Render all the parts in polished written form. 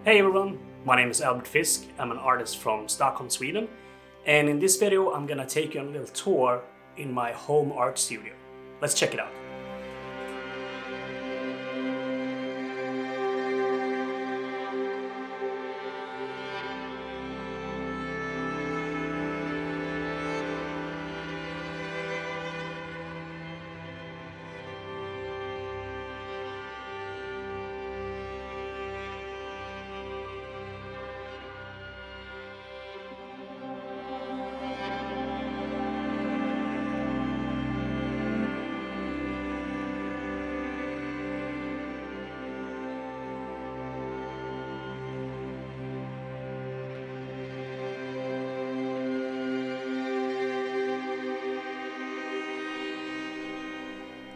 Hey everyone, my name is Fisk. I'm an artist from Stockholm, Sweden, and in this video I'm gonna take you on a little tour in my home art studio. Let's check it out.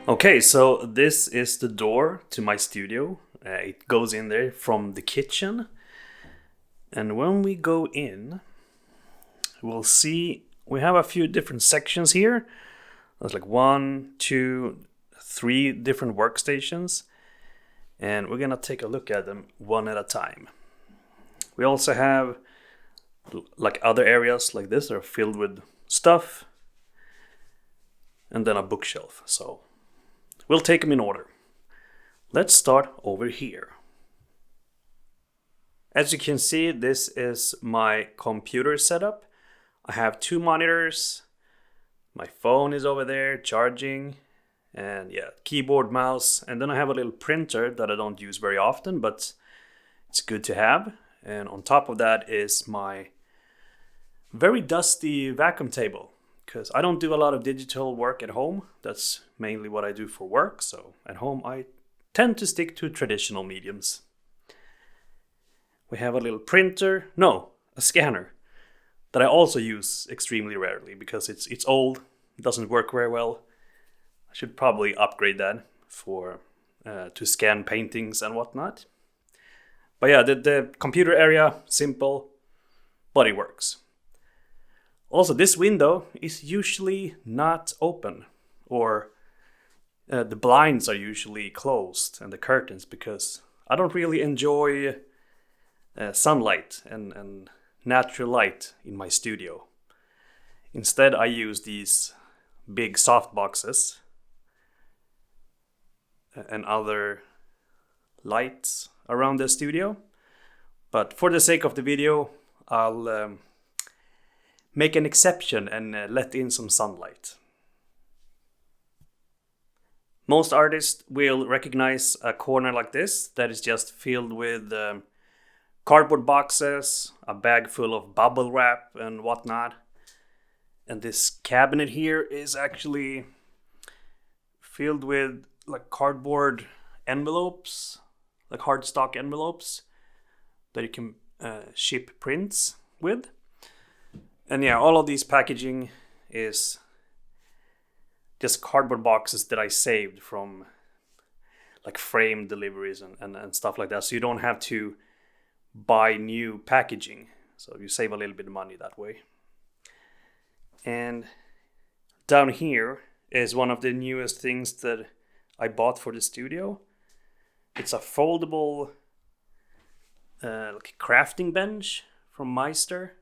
Okay, so this is the door to my studio. It goes in there from the kitchen. And when we go in, we'll see we have a few different sections here. There's like 1, 2, 3 different workstations. And we're gonna take a look at them one at a time. We also have like other areas like this are filled with stuff. And then a bookshelf. So we'll take them in order. Let's start over here. As you can see, this is my computer setup. I have 2 monitors. My phone is over there charging. And yeah, keyboard, mouse. And then I have a little printer that I don't use very often, but it's good to have. And on top of that is my very dusty vacuum table. Because I don't do a lot of digital work at home. That's mainly what I do for work. So at home I tend to stick to traditional mediums. We have a little printer, a scanner, that I also use extremely rarely because it's old, doesn't work very well. I should probably upgrade that for to scan paintings and whatnot. But yeah, the computer area, simple, but it works. Also, this window is usually not open, or the blinds are usually closed and the curtains, because I don't really enjoy sunlight and natural light in my studio. Instead, I use these big soft boxes and other lights around the studio. But for the sake of the video, I'll make an exception and let in some sunlight. Most artists will recognize a corner like this that is just filled with cardboard boxes, a bag full of bubble wrap and whatnot. And this cabinet here is actually filled with like cardboard envelopes, like hardstock envelopes that you can ship prints with. And yeah, all of these packaging is just cardboard boxes that I saved from like frame deliveries and stuff like that. So you don't have to buy new packaging. So you save a little bit of money that way. And down here is one of the newest things that I bought for the studio. It's a foldable like crafting bench from Meister.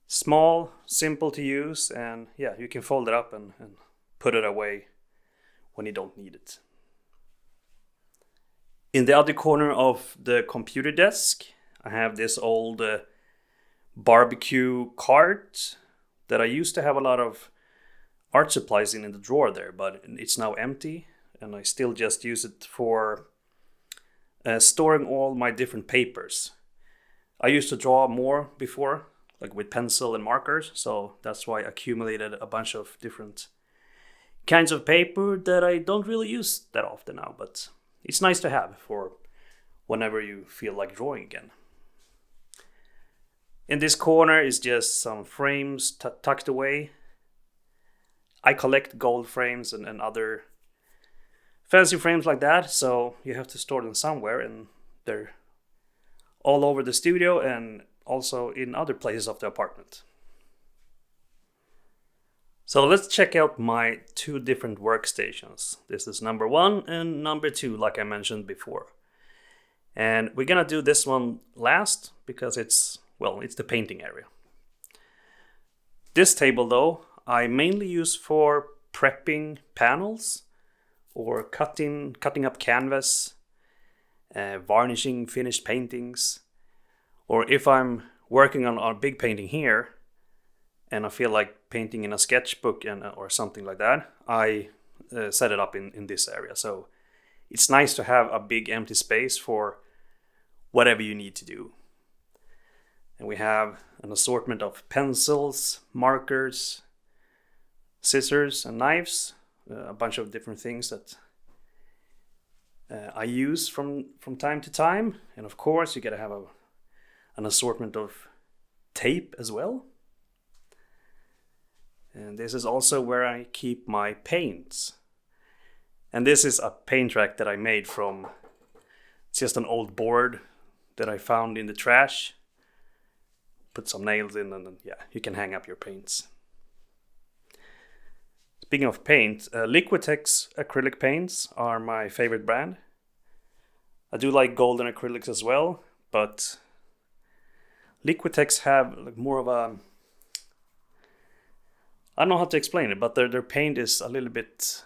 Small, simple to use, and yeah, you can fold it up and put it away when you don't need it. In the other corner of the computer desk, I have this old barbecue cart that I used to have a lot of art supplies in the drawer there, but it's now empty, and I still just use it for storing all my different papers. I used to draw more before, like with pencil and markers, so that's why I accumulated a bunch of different kinds of paper that I don't really use that often now, but it's nice to have for whenever you feel like drawing again. In this corner is just some frames tucked away. I collect gold frames and other fancy frames like that, so you have to store them somewhere, and they're all over the studio and also in other places of the apartment. So let's check out my two different workstations. This is number 1 and number 2, like I mentioned before. And we're gonna do this one last because it's the painting area. This table though, I mainly use for prepping panels or cutting up canvas, varnishing finished paintings, or if I'm working on a big painting here and I feel like painting in a sketchbook or something like that, I set it up in this area. So it's nice to have a big empty space for whatever you need to do. And we have an assortment of pencils, markers, scissors, and knives. A bunch of different things that I use from time to time. And of course, you gotta have an assortment of tape as well. And this is also where I keep my paints. And this is a paint rack that I made from, it's just an old board that I found in the trash. Put some nails in and then, you can hang up your paints. Speaking of paint, Liquitex acrylic paints are my favorite brand. I do like golden acrylics as well, but Liquitex have like more of a, I don't know how to explain it, but their paint is a little bit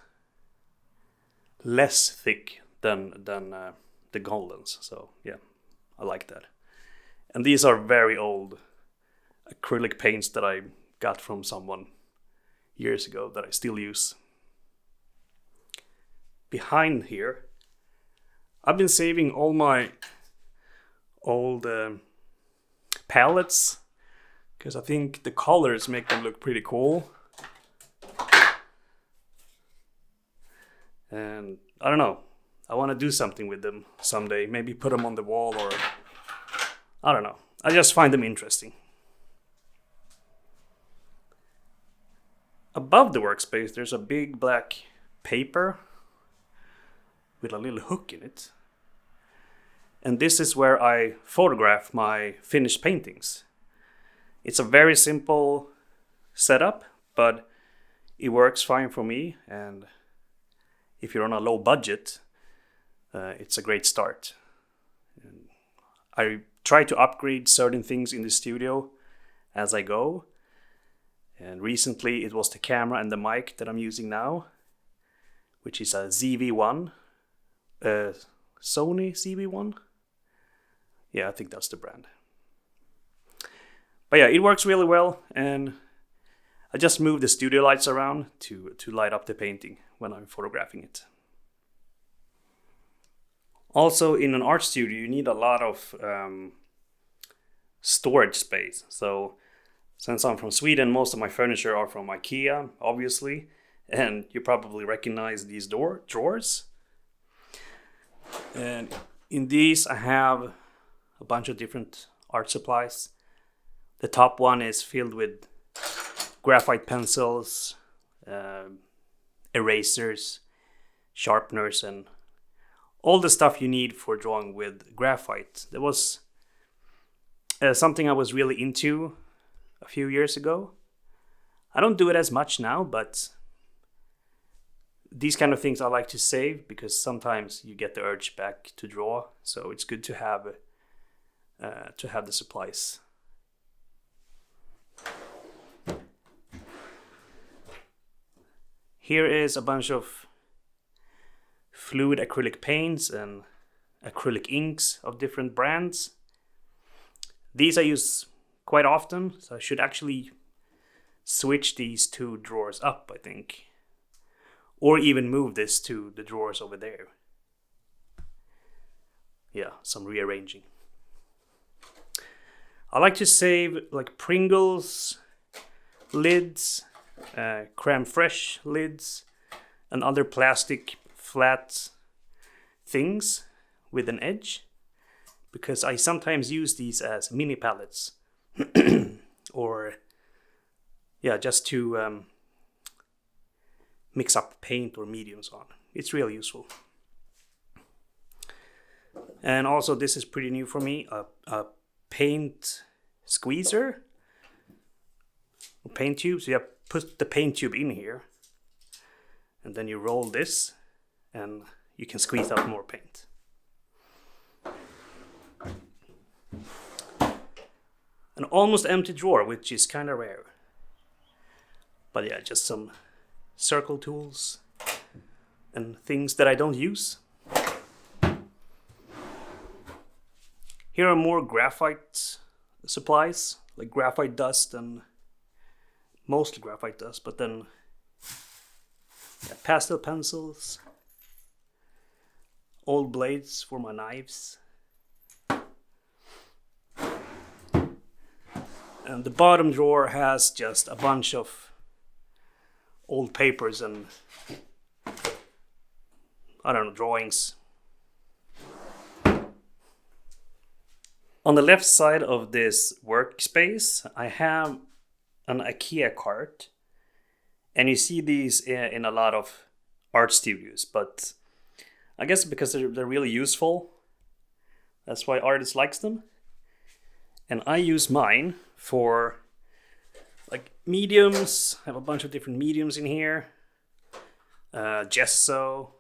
less thick than the goldens. So yeah, I like that. And these are very old acrylic paints that I got from someone years ago that I still use. Behind here, I've been saving all my old palettes because I think the colors make them look pretty cool. And I don't know, I want to do something with them someday. Maybe put them on the wall, or I don't know. I just find them interesting. Above the workspace, there's a big black paper with a little hook in it. And this is where I photograph my finished paintings. It's a very simple setup, but it works fine for me. And if you're on a low budget, it's a great start. And I try to upgrade certain things in the studio as I go. And recently it was the camera and the mic that I'm using now, which is a ZV-1, Sony ZV-1. Yeah, I think that's the brand. But yeah, it works really well, and I just move the studio lights around to light up the painting when I'm photographing it. Also, in an art studio, you need a lot of storage space. So since I'm from Sweden, most of my furniture are from IKEA, obviously, and you probably recognize these drawers. And in these, I have a bunch of different art supplies. The top one is filled with graphite pencils, erasers, sharpeners, and all the stuff you need for drawing with graphite. There was something I was really into a few years ago. I don't do it as much now, but these kind of things I like to save because sometimes you get the urge back to draw. So it's good to have the supplies. Here is a bunch of fluid acrylic paints and acrylic inks of different brands. These I use quite often, so I should actually switch these two drawers up, I think. Or even move this to the drawers over there. Yeah, some rearranging. I like to save like Pringles lids, creme fraiche lids, and other plastic flat things with an edge, because I sometimes use these as mini palettes or just to mix up paint or mediums on. It's really useful. And also, this is pretty new for me, a paint squeezer, paint tube. So you put the paint tube in here, and then you roll this, and you can squeeze out more paint. an almost empty drawer, which is kind of rare. But yeah, just some circle tools and things that I don't use. Here are more graphite supplies, like graphite dust and mostly graphite dust, but then pastel pencils, old blades for my knives. And the bottom drawer has just a bunch of old papers and, I don't know, drawings. On the left side of this workspace, I have an IKEA cart. And you see these in a lot of art studios, but I guess because they're really useful. That's why artists likes them. And I use mine for like mediums. I have a bunch of different mediums in here. Gesso.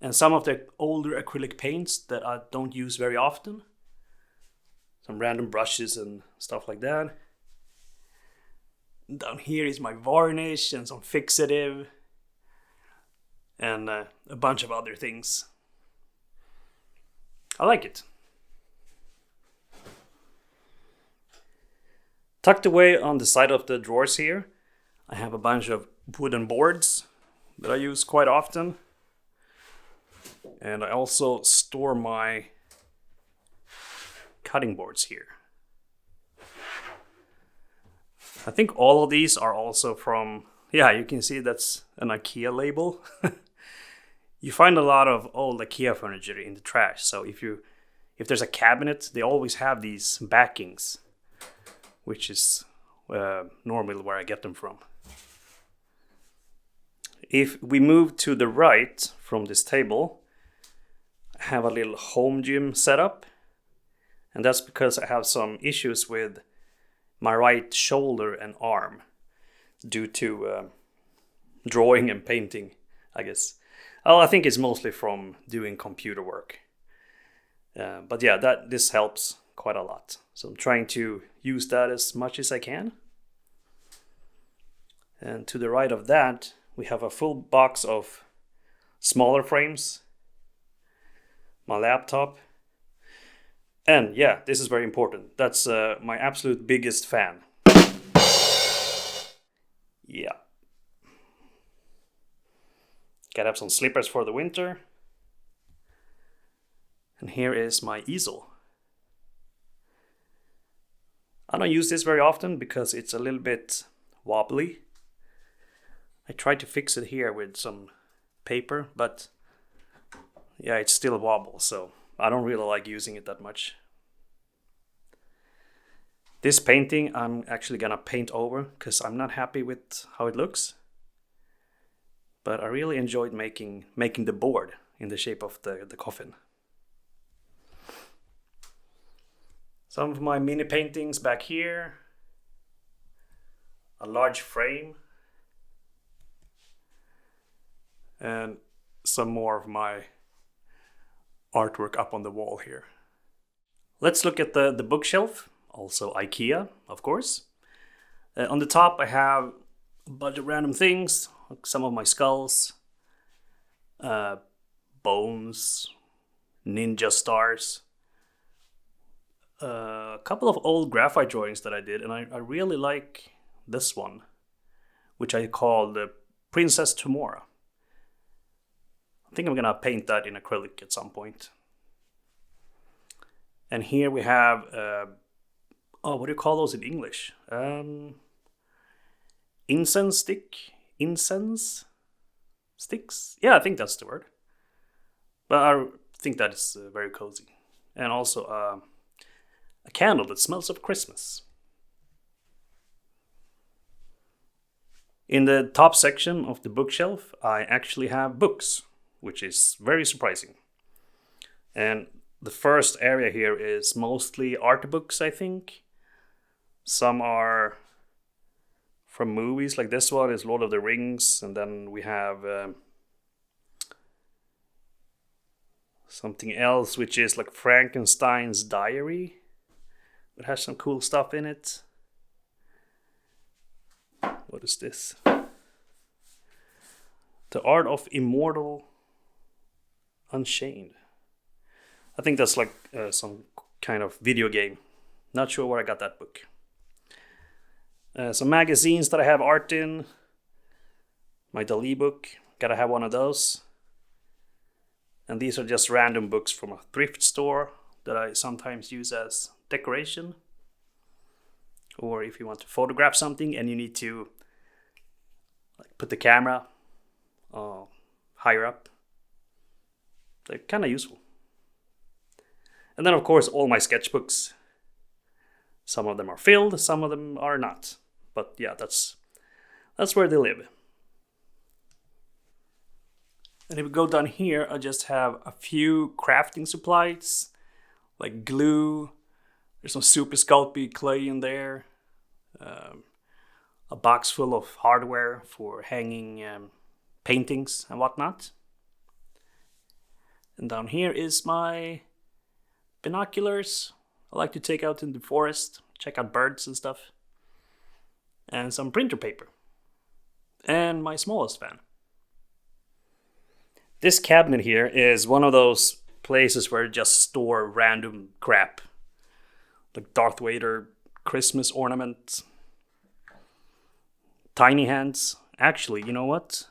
And some of the older acrylic paints that I don't use very often. Some random brushes and stuff like that. Down here is my varnish and some fixative. And a bunch of other things. I like it. Tucked away on the side of the drawers here, I have a bunch of wooden boards that I use quite often. And I also store my cutting boards here. I think all of these are also from, yeah, you can see that's an IKEA label. You find a lot of old IKEA furniture in the trash. So if there's a cabinet, they always have these backings, which is normally where I get them from. If we move to the right from this table, I have a little home gym setup. And that's because I have some issues with my right shoulder and arm due to drawing and painting, I guess. Oh, I think it's mostly from doing computer work. But yeah, this helps quite a lot. So I'm trying to use that as much as I can. And to the right of that, we have a full box of smaller frames, my laptop, and yeah, this is very important. That's my absolute biggest fan. Yeah. Gotta have some slippers for the winter. And here is my easel. I don't use this very often because it's a little bit wobbly. I tried to fix it here with some paper, but yeah, it still wobbles, so I don't really like using it that much. This painting I'm actually gonna paint over because I'm not happy with how it looks. But I really enjoyed making the board in the shape of the coffin. Some of my mini paintings back here. A large frame. And some more of my artwork up on the wall here. Let's look at the bookshelf, also IKEA, of course. On the top I have a bunch of random things, like some of my skulls, bones, ninja stars, a couple of old graphite drawings that I did, and I really like this one, which I call the Princess Tomorrow. I think I'm gonna paint that in acrylic at some point. And here we have, what do you call those in English? Incense sticks? Yeah, I think that's the word. But I think that is very cozy. And also a candle that smells of Christmas. In the top section of the bookshelf, I actually have books, which is very surprising. And the first area here is mostly art books, I think. Some are from movies, like this one is Lord of the Rings, and then we have something else which is like Frankenstein's Diary. It has some cool stuff in it. What is this? The Art of Immortal Unchained. I think that's like some kind of video game. Not sure where I got that book. Some magazines that I have art in. My Dali book. Gotta have one of those. And these are just random books from a thrift store that I sometimes use as decoration. Or if you want to photograph something and you need to like put the camera higher up. They're kind of useful. And then of course all my sketchbooks. Some of them are filled, some of them are not. But yeah, that's where they live. And if we go down here, I just have a few crafting supplies, like glue. There's some super sculpey clay in there. A box full of hardware for hanging paintings and whatnot. And down here is my binoculars. I like to take out in the forest, check out birds and stuff. And some printer paper. And my smallest fan. This cabinet here is one of those places where you just store random crap. Like Darth Vader Christmas ornament. Tiny hands. Actually, you know what?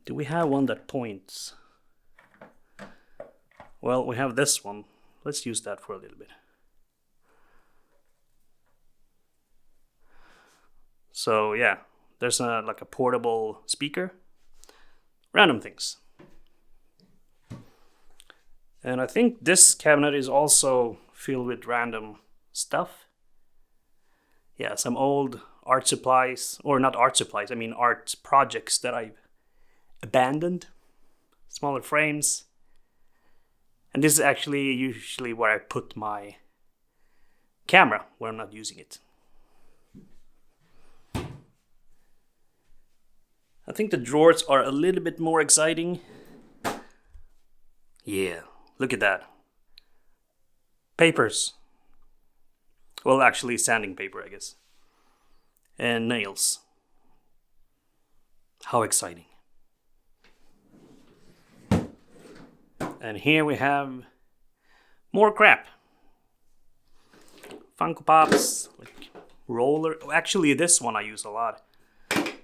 Do we have one that points? Well, we have this one. Let's use that for a little bit. So yeah, there's like a portable speaker. Random things. And I think this cabinet is also filled with random stuff. Yeah, some old art supplies, or not art supplies, I mean art projects that I've abandoned. Smaller frames. And this is actually usually where I put my camera when I'm not using it. I think the drawers are a little bit more exciting. Yeah, look at that. Papers. Well, actually sanding paper, I guess. And nails. How exciting. And here we have more crap. Funko Pops, like roller. Actually, this one I use a lot.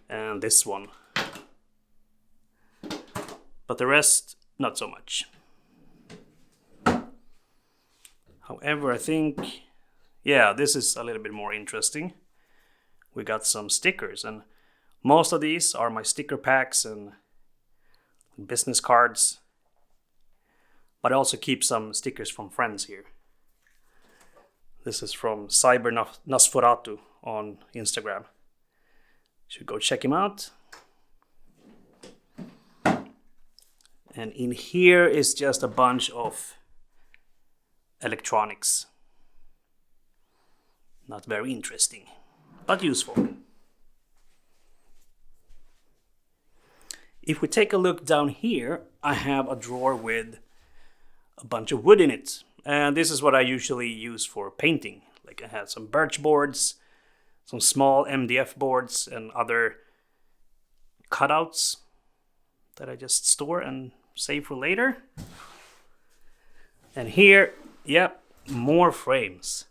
And this one. But the rest, not so much. However, I think, yeah, this is a little bit more interesting. We got some stickers, and most of these are my sticker packs and business cards. But I also keep some stickers from friends here. This is from Cyber Nosferatu on Instagram. Should go check him out. And in here is just a bunch of electronics. Not very interesting, but useful. If we take a look down here, I have a drawer with a bunch of wood in it. And this is what I usually use for painting. Like I have some birch boards, some small MDF boards, and other cutouts that I just store and save for later. And here, yep, more frames.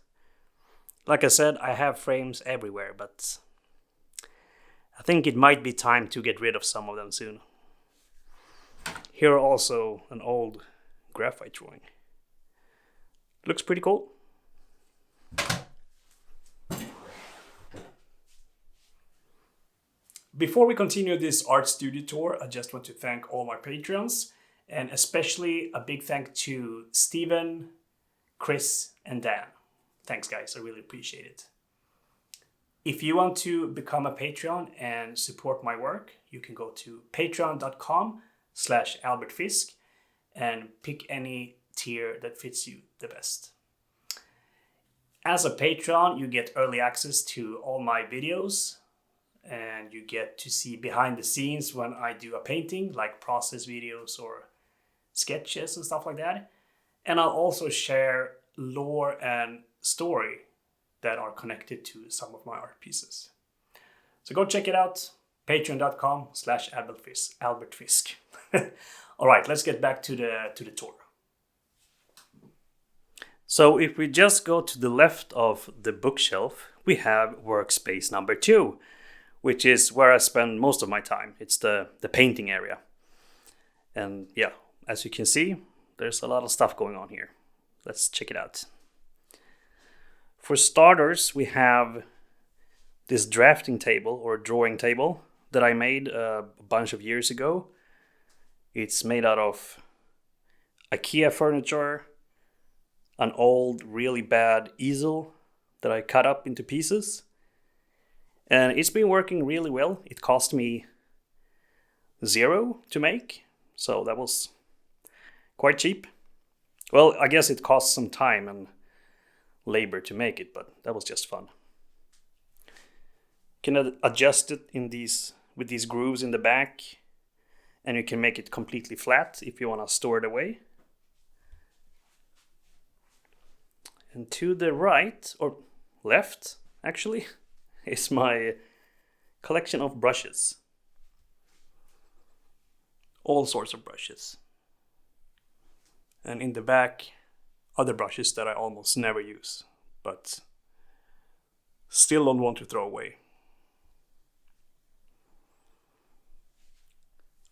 Like I said, I have frames everywhere, but I think it might be time to get rid of some of them soon. Here are also an old graphite drawing. Looks pretty cool. Before we continue this art studio tour, I just want to thank all my Patreons, and especially a big thank to Steven, Chris, and Dan. Thanks guys, I really appreciate it. If you want to become a Patreon and support my work, you can go to patreon.com/AlbertFisk and pick any tier that fits you the best. As a Patreon, you get early access to all my videos, and you get to see behind the scenes when I do a painting, like process videos or sketches and stuff like that. And I'll also share lore and story that are connected to some of my art pieces. So go check it out, patreon.com/Albert Fisk. All right, let's get back to the tour. So if we just go to the left of the bookshelf, we have workspace number 2, which is where I spend most of my time. It's the painting area. And yeah, as you can see, there's a lot of stuff going on here. Let's check it out. For starters, we have this drafting table or drawing table that I made a bunch of years ago. It's made out of IKEA furniture, an old, really bad easel that I cut up into pieces. And it's been working really well. It cost me $0 to make, so that was quite cheap. Well, I guess it cost some time and labor to make it, but that was just fun. You can adjust it with these grooves in the back, and you can make it completely flat if you want to store it away. And to the right, or left actually, is my collection of brushes. All sorts of brushes. And in the back, other brushes that I almost never use, but still don't want to throw away.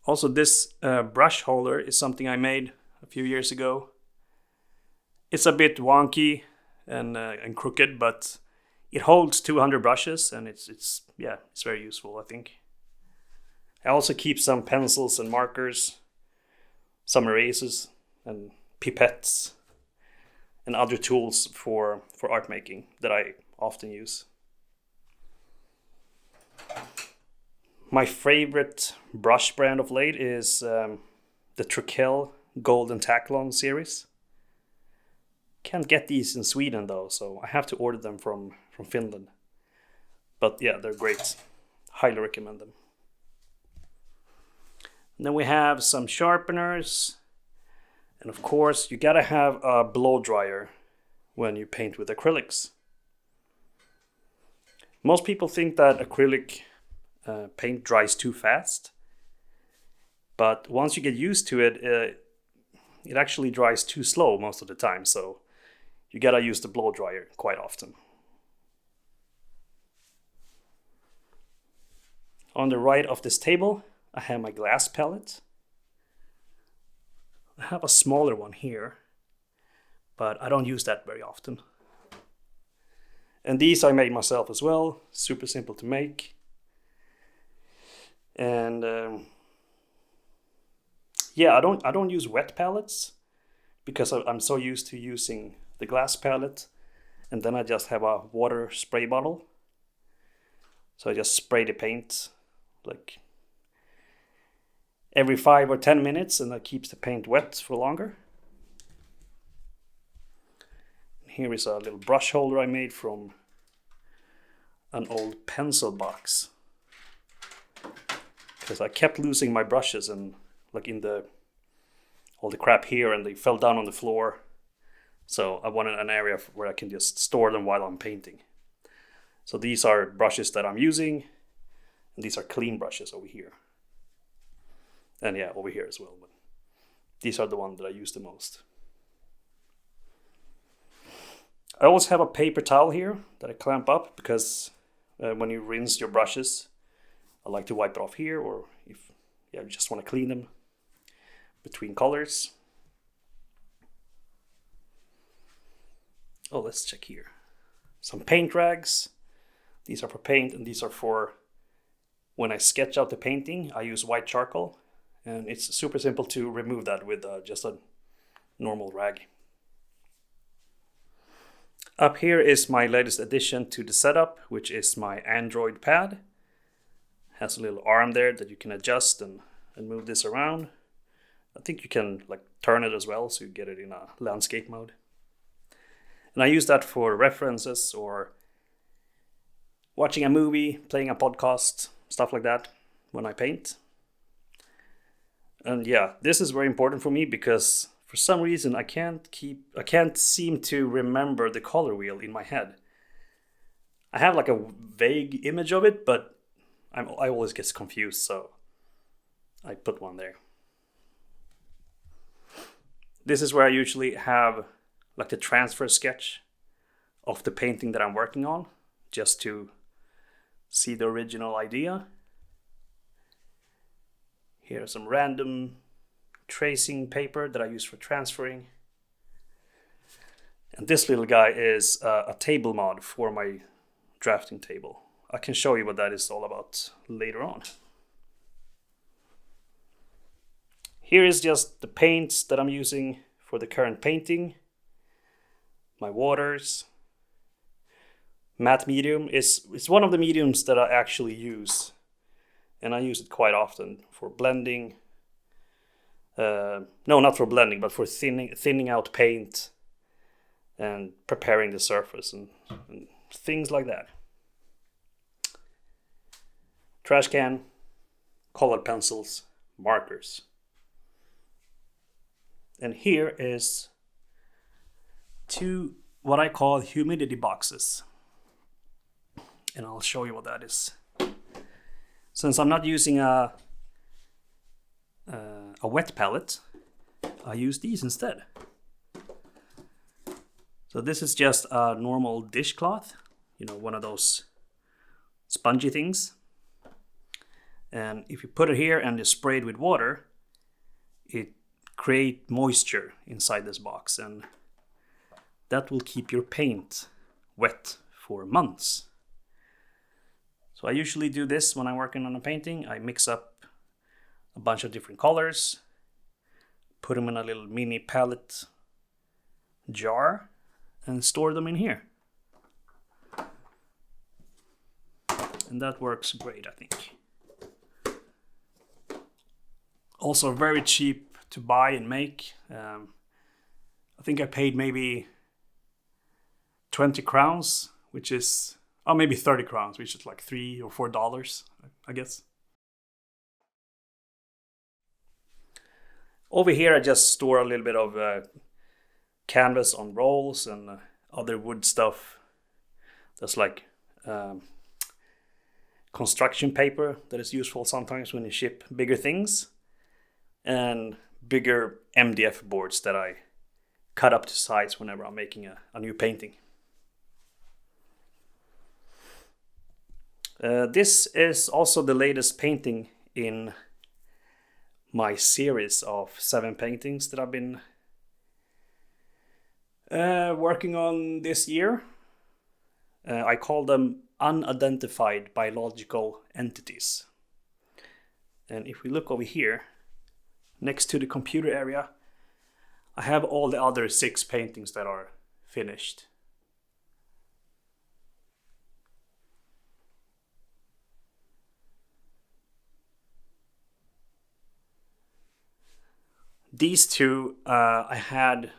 Also, this brush holder is something I made a few years ago. It's a bit wonky and crooked, but it holds 200 brushes, and it's very useful, I think. I also keep some pencils and markers, some erasers and pipettes, and other tools for art making that I often use. My favorite brush brand of late is the Trykel Golden Taklon series. Can't get these in Sweden though, so I have to order them from Finland. But yeah, they're great. Highly recommend them. And then we have some sharpeners. And of course, you gotta have a blow dryer when you paint with acrylics. Most people think that acrylic paint dries too fast. But once you get used to it, it actually dries too slow most of the time. So you gotta use the blow dryer quite often. On the right of this table, I have my glass palette. I have a smaller one here, but I don't use that very often. And these I made myself as well, super simple to make. And I don't use wet palettes because I'm so used to using the glass palette, and then I just have a water spray bottle. So I just spray the paint like every 5 or 10 minutes, and that keeps the paint wet for longer. Here is a little brush holder I made from an old pencil box, because I kept losing my brushes and like in all the crap here, and they fell down on the floor. So I wanted an area where I can just store them while I'm painting. So these are brushes that I'm using, and these are clean brushes over here. And yeah, over here as well. But these are the ones that I use the most. I always have a paper towel here that I clamp up, because when you rinse your brushes, I like to wipe it off here, or if you just want to clean them between colors. Oh, let's check here. Some paint rags. These are for paint, and these are for when I sketch out the painting. I use white charcoal, and it's super simple to remove that with just a normal rag. Up here is my latest addition to the setup, which is my Android pad. Has a little arm there that you can adjust and move this around. I think you can like turn it as well, so you get it in a landscape mode. And I use that for references or watching a movie, playing a podcast, stuff like that when I paint. And yeah, this is very important for me because for some reason I can't seem to remember the color wheel in my head. I have like a vague image of it, but I always get confused, so I put one there. This is where I usually have like the transfer sketch of the painting that I'm working on, just to see the original idea. Here's some random tracing paper that I use for transferring. And this little guy is a table mod for my drafting table. I can show you what that is all about later on. Here is just the paints that I'm using for the current painting. My waters. Matte medium is one of the mediums that I actually use. And I use it quite often for blending. No, not for blending, but for thinning out paint and preparing the surface and things like that. Trash can, colored pencils, markers. And here is 2 what I call humidity boxes. And I'll show you what that is. Since I'm not using a wet palette, I use these instead. So this is just a normal dishcloth, one of those spongy things. And if you put it here and you spray it with water, it creates moisture inside this box, and that will keep your paint wet for months. So I usually do this when I'm working on a painting. I mix up a bunch of different colors, put them in a little mini palette jar, and store them in here. And that works great, I think. Also very cheap to buy and make. I think I paid maybe 20 crowns, which is, maybe 30 crowns, which is like $3 or $4, I guess. Over here I just store a little bit of canvas on rolls and other wood stuff. That's like construction paper that is useful sometimes when you ship bigger things. And bigger MDF boards that I cut up to size whenever I'm making a new painting. This is also the latest painting in my series of 7 paintings that I've been working on this year. I call them unidentified biological entities. And if we look over here, next to the computer area, I have all the other 6 paintings that are finished. These 2 I had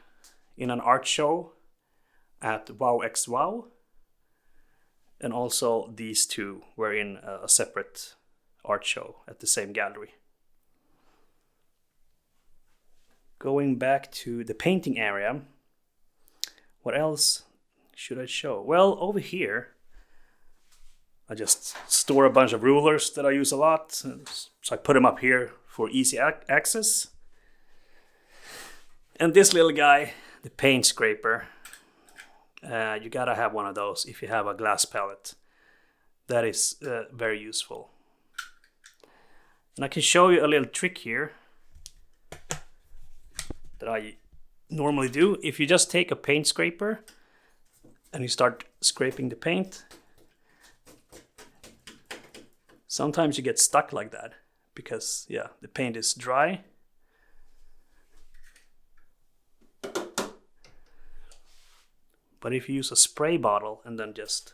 in an art show at Wow X Wow, and also these 2 were in a separate art show at the same gallery. Going back to the painting area, what else should I show? Well, over here, I just store a bunch of rulers that I use a lot. So I put them up here for easy access. And this little guy, the paint scraper, you gotta have one of those if you have a glass palette. That is very useful. And I can show you a little trick here that I normally do. If you just take a paint scraper and you start scraping the paint, sometimes you get stuck like that because the paint is dry. But if you use a spray bottle and then just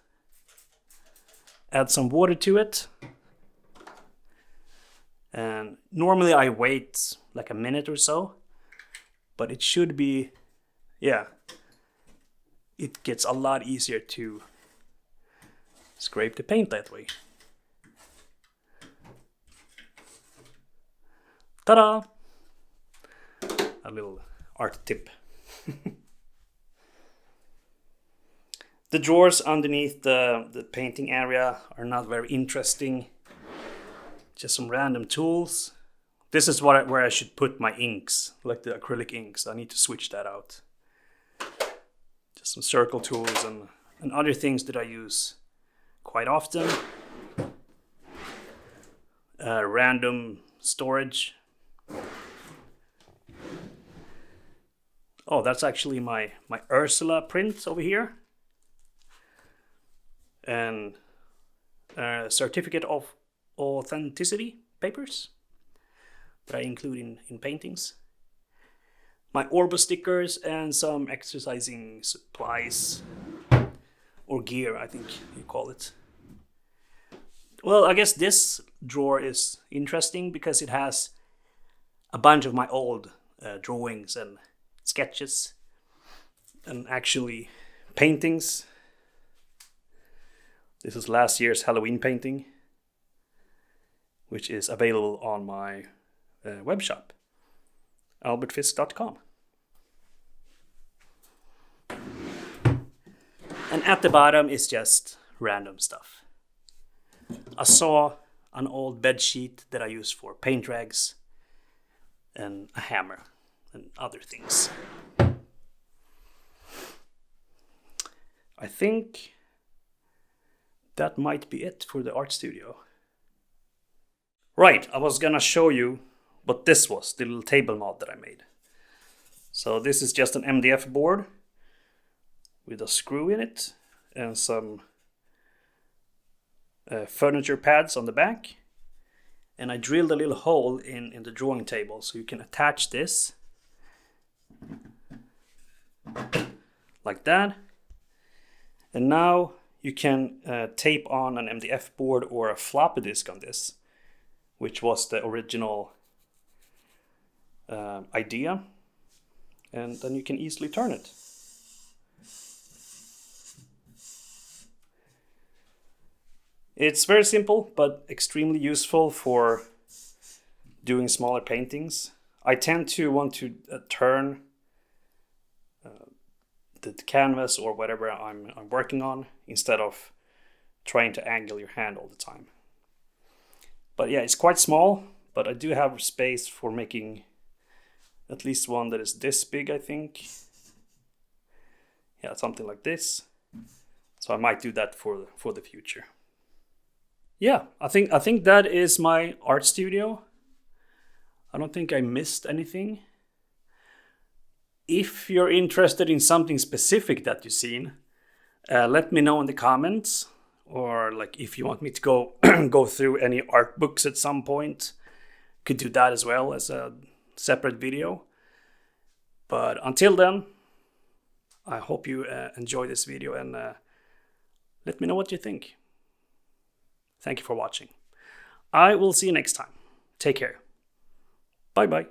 add some water to it, and normally I wait like a minute or so, but it should be, it gets a lot easier to scrape the paint that way. Ta-da! A little art tip. The drawers underneath the painting area are not very interesting. Just some random tools. This is where I should put my inks, like the acrylic inks. I need to switch that out. Just some circle tools and other things that I use quite often. Random storage. Oh, that's actually my Ursula print over here. And certificate of authenticity papers that I include in paintings. My Orbo stickers and some exercising supplies. Or gear, I think you call it. Well, I guess this drawer is interesting because it has a bunch of my old drawings and sketches and actually paintings. This is last year's Halloween painting, which is available on my web shop, albertfisk.com. And at the bottom is just random stuff. I saw an old bed sheet that I use for paint rags and a hammer and other things. I think that might be it for the art studio. Right, I was gonna show you what this was, the little table mod that I made. So this is just an MDF board with a screw in it and some furniture pads on the back. And I drilled a little hole in the drawing table so you can attach this like that. And now you can tape on an MDF board or a floppy disk on this, which was the original idea. And then you can easily turn it. It's very simple, but extremely useful for doing smaller paintings. I tend to want to turn the canvas or whatever I'm working on instead of trying to angle your hand all the time. But yeah, it's quite small, but I do have space for making at least one that is this big, I think. Yeah, something like this. So I might do that for the future. Yeah, I think that is my art studio. I don't think I missed anything. If you're interested in something specific that you've seen, let me know in the comments. Or like if you want me to go through any art books at some point, could do that as well as a separate video. But until then, I hope you enjoy this video and let me know what you think. Thank you for watching. I will see you next time. Take care. Bye bye.